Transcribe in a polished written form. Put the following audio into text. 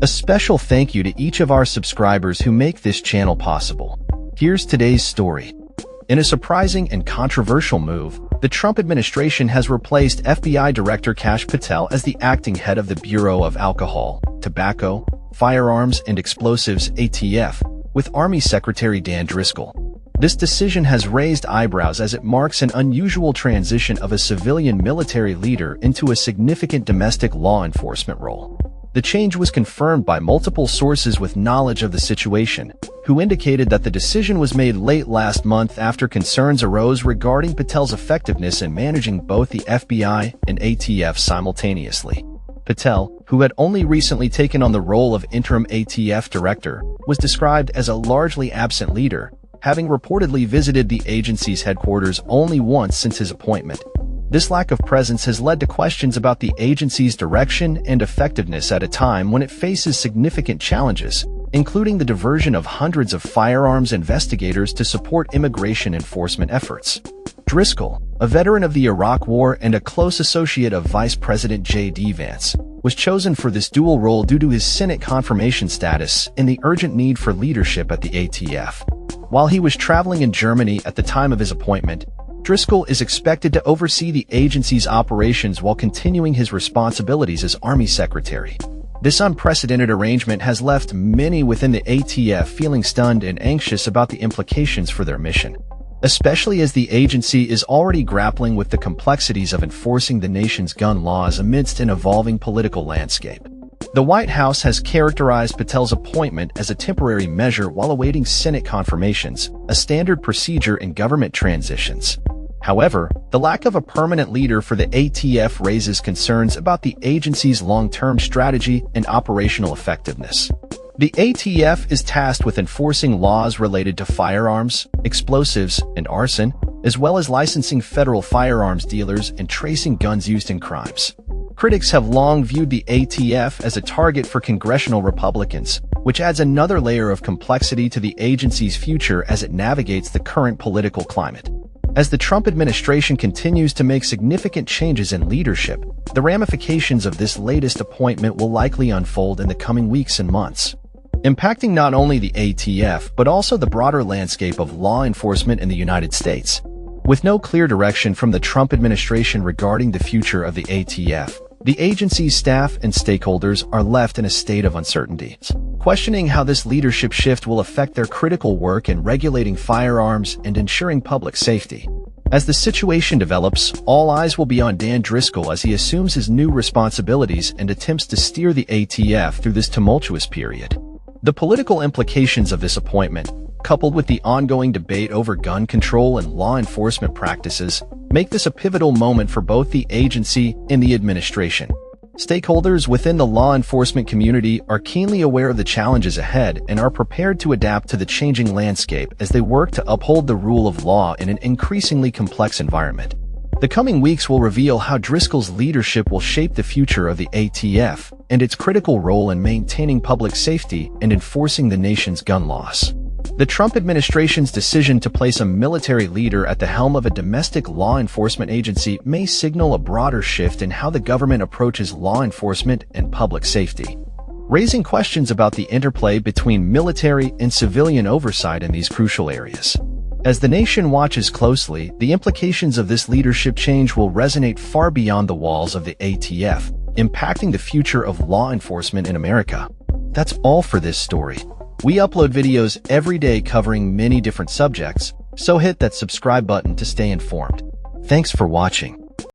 A special thank you to each of our subscribers who make this channel possible. Here's today's story. In a surprising and controversial move, the Trump administration has replaced FBI Director Kash Patel as the acting head of the Bureau of Alcohol, Tobacco, Firearms and Explosives (ATF) with Army Secretary Dan Driscoll. This decision has raised eyebrows as it marks an unusual transition of a civilian military leader into a significant domestic law enforcement role. The change was confirmed by multiple sources with knowledge of the situation, who indicated that the decision was made late last month after concerns arose regarding Patel's effectiveness in managing both the FBI and ATF simultaneously. Patel, who had only recently taken on the role of interim ATF director, was described as a largely absent leader, having reportedly visited the agency's headquarters only once since his appointment. This lack of presence has led to questions about the agency's direction and effectiveness at a time when it faces significant challenges, including the diversion of hundreds of firearms investigators to support immigration enforcement efforts. Driscoll, a veteran of the Iraq War and a close associate of Vice President J.D. Vance, was chosen for this dual role due to his Senate confirmation status and the urgent need for leadership at the ATF. While he was traveling in Germany at the time of his appointment, Driscoll is expected to oversee the agency's operations while continuing his responsibilities as Army Secretary. This unprecedented arrangement has left many within the ATF feeling stunned and anxious about the implications for their mission, especially as the agency is already grappling with the complexities of enforcing the nation's gun laws amidst an evolving political landscape. The White House has characterized Patel's appointment as a temporary measure while awaiting Senate confirmations, a standard procedure in government transitions. However, the lack of a permanent leader for the ATF raises concerns about the agency's long-term strategy and operational effectiveness. The ATF is tasked with enforcing laws related to firearms, explosives, and arson, as well as licensing federal firearms dealers and tracing guns used in crimes. Critics have long viewed the ATF as a target for congressional Republicans, which adds another layer of complexity to the agency's future as it navigates the current political climate. As the Trump administration continues to make significant changes in leadership, the ramifications of this latest appointment will likely unfold in the coming weeks and months, impacting not only the ATF but also the broader landscape of law enforcement in the United States. With no clear direction from the Trump administration regarding the future of the ATF, the agency's staff and stakeholders are left in a state of uncertainty, questioning how this leadership shift will affect their critical work in regulating firearms and ensuring public safety. As the situation develops, all eyes will be on Dan Driscoll as he assumes his new responsibilities and attempts to steer the ATF through this tumultuous period. The political implications of this appointment, coupled with the ongoing debate over gun control and law enforcement practices, make this a pivotal moment for both the agency and the administration. Stakeholders within the law enforcement community are keenly aware of the challenges ahead and are prepared to adapt to the changing landscape as they work to uphold the rule of law in an increasingly complex environment. The coming weeks will reveal how Driscoll's leadership will shape the future of the ATF and its critical role in maintaining public safety and enforcing the nation's gun laws. The Trump administration's decision to place a military leader at the helm of a domestic law enforcement agency may signal a broader shift in how the government approaches law enforcement and public safety, raising questions about the interplay between military and civilian oversight in these crucial areas. As the nation watches closely, the implications of this leadership change will resonate far beyond the walls of the ATF, impacting the future of law enforcement in America. That's all for this story. We upload videos every day covering many different subjects, so hit that subscribe button to stay informed. Thanks for watching.